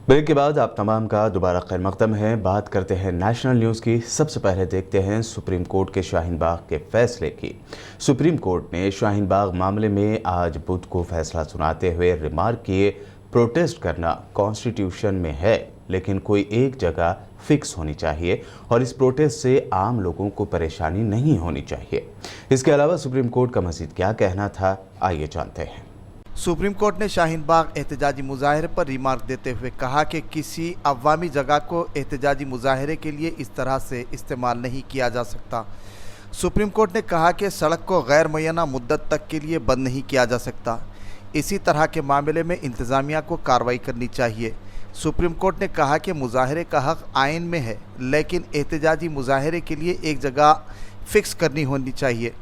Break के बाद आप तमाम का दोबारा खैर मकदम है। बात करते हैं नेशनल न्यूज़ की। सबसे पहले देखते हैं सुप्रीम कोर्ट के शाहीन बाग के फैसले की। सुप्रीम कोर्ट ने शाहीन बाग मामले में आज बुध को फैसला सुनाते हुए रिमार्क किए, प्रोटेस्ट करना कॉन्स्टिट्यूशन में है, लेकिन कोई एक जगह फिक्स होनी चाहिए और इस प्रोटेस्ट से आम लोगों को परेशानी नहीं होनी चाहिए। इसके अलावा सुप्रीम कोर्ट का मज़ीद क्या कहना था, आइए जानते हैं। सुप्रीम कोर्ट ने शाहीन बाग एहतजाजी मुजाहरे पर रिमार्क देते हुए कहा कि किसी अवामी जगह को एहतजाजी मुजाहरे के लिए इस तरह से इस्तेमाल नहीं किया जा सकता। सुप्रीम कोर्ट ने कहा कि सड़क को गैर मुय्यना मुद्दत तक के लिए बंद नहीं किया जा सकता। इसी तरह के मामले में इंतज़ामिया को कार्रवाई करनी चाहिए। सुप्रीम कोर्ट ने कहा कि मुजाहरे का हक़ आइन में है, लेकिन एहतजाजी मुजाहरे के लिए एक जगह फ़िक्स करनी होनी चाहिए।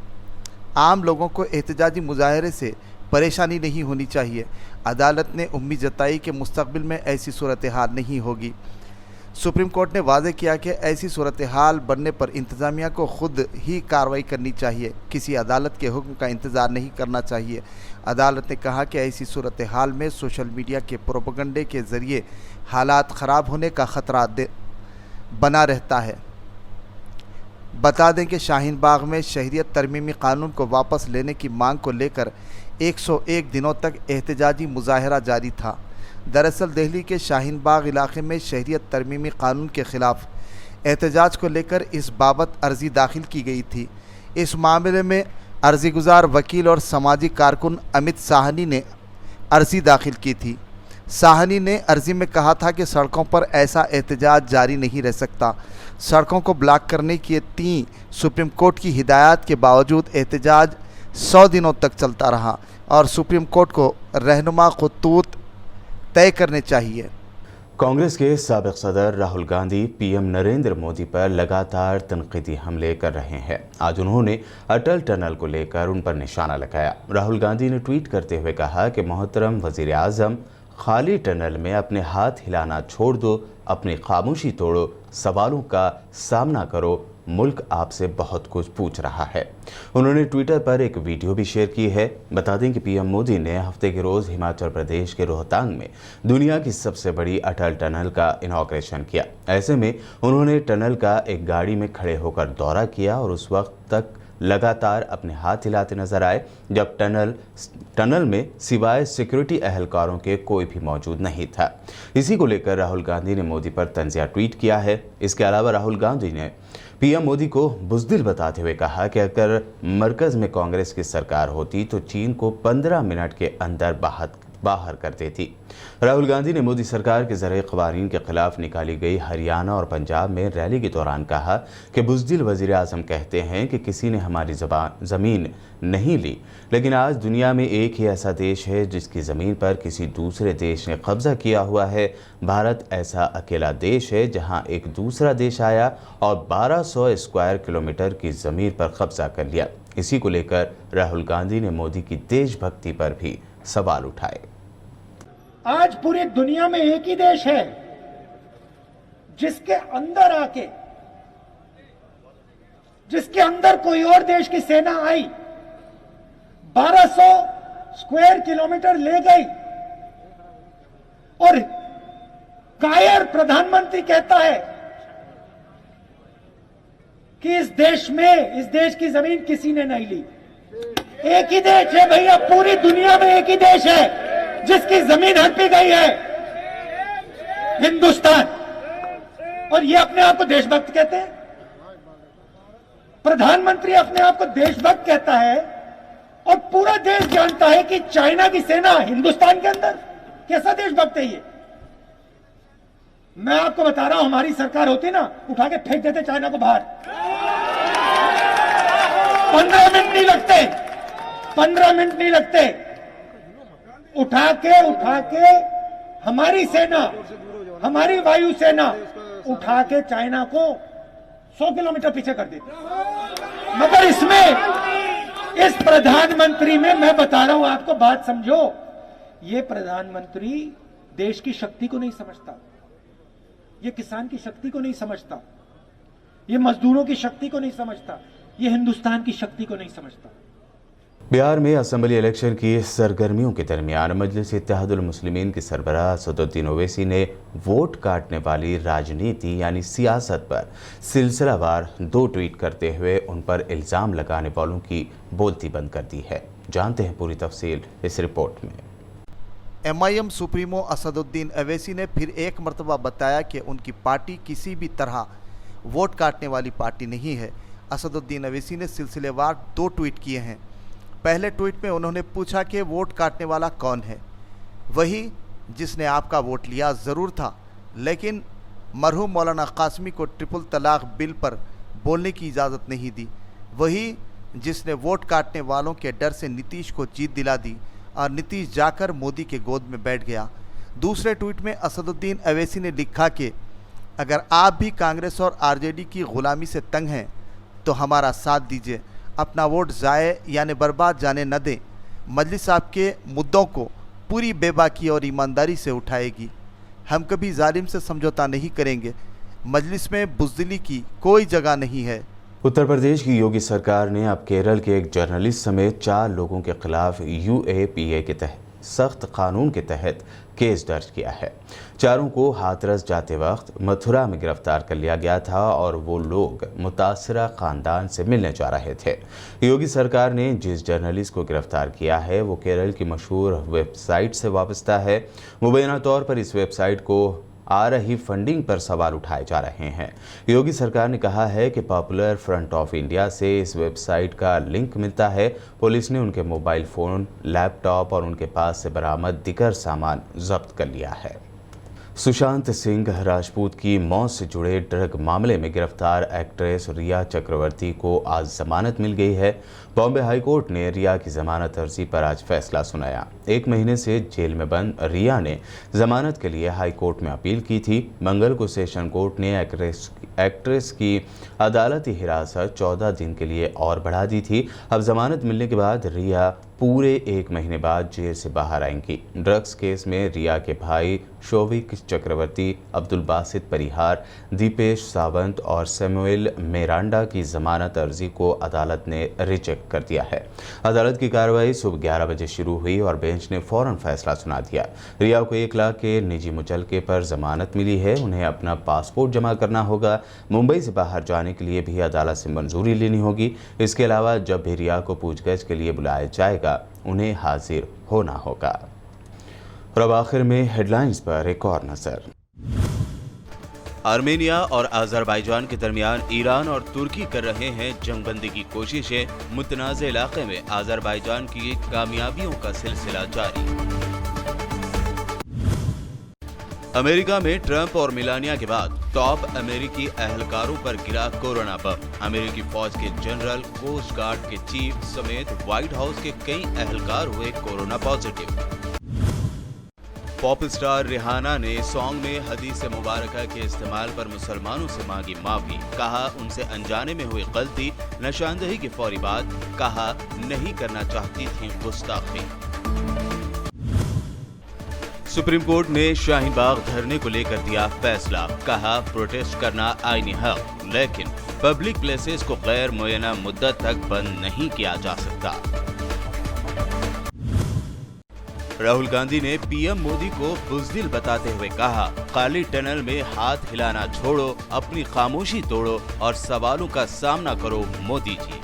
आम लोगों को एहतजाजी मुजाहरे से परेशानी नहीं होनी चाहिए। अदालत ने उम्मीद जताई कि मुस्तकबिल में ऐसी सूरत हाल नहीं होगी। सुप्रीम कोर्ट ने वाज़ेह किया कि ऐसी सूरत हाल बनने पर इंतज़ामिया को ख़ुद ही कार्रवाई करनी चाहिए, किसी अदालत के हुक्म का इंतज़ार नहीं करना चाहिए। अदालत ने कहा कि ऐसी सूरत हाल में सोशल मीडिया के प्रोपेगेंडे के ज़रिए हालात ख़राब होने का ख़तरा बना रहता है। बता दें कि शाहीन बाग में शहरियत तरमीमी कानून को वापस लेने की मांग को लेकर 101 दिनों तक एहतजाजी मुजाहरा जारी था। दरअसल दिल्ली के शाहीन बाग इलाके में शहरियत तरमीमी कानून के ख़िलाफ़ एहतजाज को लेकर इस बाबत अर्ज़ी दाखिल की गई थी। इस मामले में अर्ज़ी गुज़ार वकील और समाजी कारकुन अमित साहनी ने अर्ज़ी दाखिल की थी। साहनी ने अर्ज़ी में कहा था कि सड़कों पर ऐसा एहतजाज जारी नहीं रह सकता। सड़कों को ब्लॉक करने की सुप्रीम कोर्ट की हिदायत के बावजूद एहतजाज 100 दिनों तक चलता रहा और सुप्रीम कोर्ट को रहनुमा खतूत तय करने चाहिए। कांग्रेस के साबिक़ सदर राहुल गांधी पीएम नरेंद्र मोदी पर लगातार तनक़ीदी हमले कर रहे हैं। आज उन्होंने अटल टनल को लेकर उन पर निशाना लगाया। राहुल गांधी ने ट्वीट करते हुए कहा कि मोहतरम वज़ीर आज़म, खाली टनल में अपने हाथ हिलाना छोड़ दो, अपनी खामोशी तोड़ो, सवालों का सामना करो, मुल्क आपसे बहुत कुछ पूछ रहा है। उन्होंने ट्विटर पर एक वीडियो भी शेयर की है। बता दें कि पीएम मोदी ने हफ्ते के रोज़ हिमाचल प्रदेश के रोहतांग में दुनिया की सबसे बड़ी अटल टनल का इनॉग्रेशन किया। ऐसे में उन्होंने टनल का एक गाड़ी में खड़े होकर दौरा किया और उस वक्त तक लगातार अपने हाथ हिलाते नजर आए जब टनल में सिवाय सिक्योरिटी एहलकारों के कोई भी मौजूद नहीं था। इसी को लेकर राहुल गांधी ने मोदी पर तंज़िया ट्वीट किया है। इसके अलावा राहुल गांधी ने पीएम मोदी को बुज़दिल बताते हुए कहा कि अगर मरकज़ में कांग्रेस की सरकार होती तो चीन को 15 मिनट के अंदर बाहर कर देती। राहुल गांधी ने मोदी सरकार के ज़रिए क़वानीन के ख़िलाफ़ निकाली गई हरियाणा और पंजाब में रैली के दौरान कहा कि बुज़दिल वज़ीर आज़म कहते हैं कि किसी ने हमारी ज़मीन नहीं ली, लेकिन आज दुनिया में एक ही ऐसा देश है जिसकी ज़मीन पर किसी दूसरे देश ने कब्ज़ा किया हुआ है। भारत ऐसा अकेला देश है जहां एक दूसरा देश आया और 1200 स्क्वायर किलोमीटर की ज़मीन पर कब्ज़ा कर लिया। इसी को लेकर राहुल गांधी ने मोदी की देशभक्ति पर भी सवाल उठाए। आज पूरी दुनिया में एक ही देश है जिसके अंदर कोई और देश की सेना आई, 1200 स्क्वायर किलोमीटर ले गई और कायर प्रधानमंत्री कहता है कि इस देश की जमीन किसी ने नहीं ली। एक ही देश है भैया, पूरी दुनिया में एक ही देश है जिसकी जमीन हड़पी गई है, हिंदुस्तान। और ये अपने आप को देशभक्त कहते हैं। प्रधानमंत्री अपने आप को देशभक्त कहता है और पूरा देश जानता है कि चाइना की सेना हिंदुस्तान के अंदर। कैसा देशभक्त है ये? मैं आपको बता रहा हूं, हमारी सरकार होती ना, उठा के फेंक देते चाइना को बाहर। 15 मिनट नहीं लगते, 15 मिनट नहीं लगते। उठा के हमारी सेना, हमारी वायु सेना उठा के चाइना को 100 किलोमीटर पीछे कर देती। मगर इस प्रधानमंत्री में मैं बता रहा हूं आपको, बात समझो, ये प्रधानमंत्री देश की शक्ति को नहीं समझता, ये किसान की शक्ति को नहीं समझता, ये मजदूरों की शक्ति को नहीं समझता, ये हिंदुस्तान की शक्ति को नहीं समझता। बिहार में असेंबली इलेक्शन की सरगर्मियों के दरमियान मजलिस इत्तेहादुल मुस्लिमीन के सरबराह असदुद्दीन ओवैसी ने वोट काटने वाली राजनीति यानी सियासत पर सिलसिलावार 2 ट्वीट करते हुए उन पर इल्ज़ाम लगाने वालों की बोलती बंद कर दी है। जानते हैं पूरी तफसील इस रिपोर्ट में। MIM सुप्रीमो असदुद्दीन ओवैसी ने फिर एक मरतबा बताया कि उनकी पार्टी किसी भी तरह वोट काटने वाली पार्टी नहीं है। असदुद्दीन ओवैसी ने सिलसिलेवार 2 ट्वीट किए हैं। पहले ट्वीट में उन्होंने पूछा कि वोट काटने वाला कौन है। वही जिसने आपका वोट लिया ज़रूर था, लेकिन मरहूम मौलाना कासमी को ट्रिपल तलाक बिल पर बोलने की इजाज़त नहीं दी। वही जिसने वोट काटने वालों के डर से नीतीश को जीत दिला दी और नीतीश जाकर मोदी के गोद में बैठ गया। दूसरे ट्वीट में असदुद्दीन ओवैसी ने लिखा कि अगर आप भी कांग्रेस और RJD की ग़ुलामी से तंग हैं तो हमारा साथ दीजिए, अपना वोट ज़ाये यानी बर्बाद जाने न दें। मजलिस आपके मुद्दों को पूरी बेबाकी और ईमानदारी से उठाएगी। हम कभी जालिम से समझौता नहीं करेंगे। मजलिस में बुज़दिली की कोई जगह नहीं है। उत्तर प्रदेश की योगी सरकार ने अब केरल के एक जर्नलिस्ट समेत 4 लोगों के खिलाफ UAPA के तहत सख्त कानून के तहत केस दर्ज किया है। चारों को हाथरस जाते वक्त मथुरा में गिरफ्तार कर लिया गया था और वो लोग मुतासरा खानदान से मिलने जा रहे थे। योगी सरकार ने जिस जर्नलिस्ट को गिरफ्तार किया है वो केरल की मशहूर वेबसाइट से वाबस्ता है। मुबैना तौर पर इस वेबसाइट को आ रही फंडिंग पर सवाल उठाए जा रहे हैं। योगी सरकार ने कहा है कि पॉपुलर फ्रंट ऑफ इंडिया से इस वेबसाइट का लिंक मिलता है। पुलिस ने उनके मोबाइल फ़ोन, लैपटॉप और उनके पास से बरामद दीगर सामान जब्त कर लिया है। सुशांत सिंह राजपूत की मौत से जुड़े ड्रग मामले में गिरफ्तार एक्ट्रेस रिया चक्रवर्ती को आज जमानत मिल गई है। बॉम्बे हाई कोर्ट ने रिया की जमानत अर्जी पर आज फैसला सुनाया। 1 महीने से जेल में बंद रिया ने जमानत के लिए हाई कोर्ट में अपील की थी। मंगल को सेशन कोर्ट ने एक्ट्रेस की अदालती हिरासत 14 दिन के लिए और बढ़ा दी थी। अब जमानत मिलने के बाद रिया पूरे 1 महीने बाद जेल से बाहर आएंगी। ड्रग्स केस में रिया के भाई शोविक चक्रवर्ती, अब्दुल बासित परिहार, दीपेश सावंत और सैमुअल मिरांडा की जमानत अर्जी को अदालत ने रिजेक्ट कर दिया है। अदालत की कार्रवाई सुबह 11 बजे शुरू हुई और बेंच ने फौरन फैसला सुना दिया। रिया को 1 लाख के निजी मुचलके पर जमानत मिली है। उन्हें अपना पासपोर्ट जमा करना होगा। मुंबई से बाहर जाने के लिए भी अदालत से मंजूरी लेनी होगी। इसके अलावा जब भी रिया को पूछगछ के लिए बुलाया जाएगा उन्हें हाजिर होना होगा। और अब आखिर में हेडलाइंस पर एक और नजर। आर्मेनिया और अजरबैजान के दरमियान ईरान और तुर्की कर रहे हैं जंगबंदी की कोशिशें। मुतनाज़ इलाके में अजरबैजान की कामयाबियों का सिलसिला जारी। अमेरिका में ट्रंप और मिलानिया के बाद टॉप अमेरिकी अहलकारों पर गिरा कोरोना बम। अमेरिकी फौज के जनरल, कोस्ट गार्ड के चीफ समेत व्हाइट हाउस के कई अहलकार हुए corona positive. Pop star Rihanna ने सॉन्ग में हदीस मुबारका के इस्तेमाल पर मुसलमानों से मांगी माफी। कहा उनसे अनजाने में हुई गलती। निशानदेही के फौरी बाद कहा नहीं करना चाहती थी गुस्ताखी। सुप्रीम कोर्ट ने शाहीन बाग धरने को लेकर दिया फैसला। कहा प्रोटेस्ट करना आईनी हक, लेकिन पब्लिक प्लेसेस को गैर मुय्यना मुद्दत तक बंद नहीं किया जा सकता। राहुल गांधी ने पीएम मोदी को बुज़दिल बताते हुए कहा काली टनल में हाथ हिलाना छोड़ो, अपनी खामोशी तोड़ो और सवालों का सामना करो मोदी जी।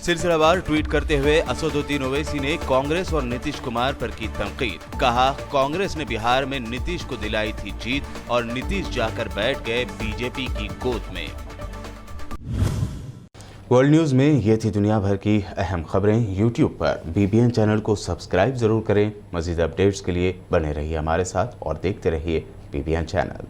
सिलसिलावार ट्वीट करते हुए असदुद्दीन ओवैसी ने कांग्रेस और नीतीश कुमार पर की तनकीद। कहा कांग्रेस ने बिहार में नीतीश को दिलाई थी जीत और नीतीश जाकर बैठ गए बीजेपी की गोद में। वर्ल्ड न्यूज़ में ये थी दुनिया भर की अहम खबरें। यूट्यूब पर BBN चैनल को सब्सक्राइब जरूर करें। मज़ीद अपडेट्स के लिए बने रहिए हमारे साथ और देखते रहिए BBN चैनल।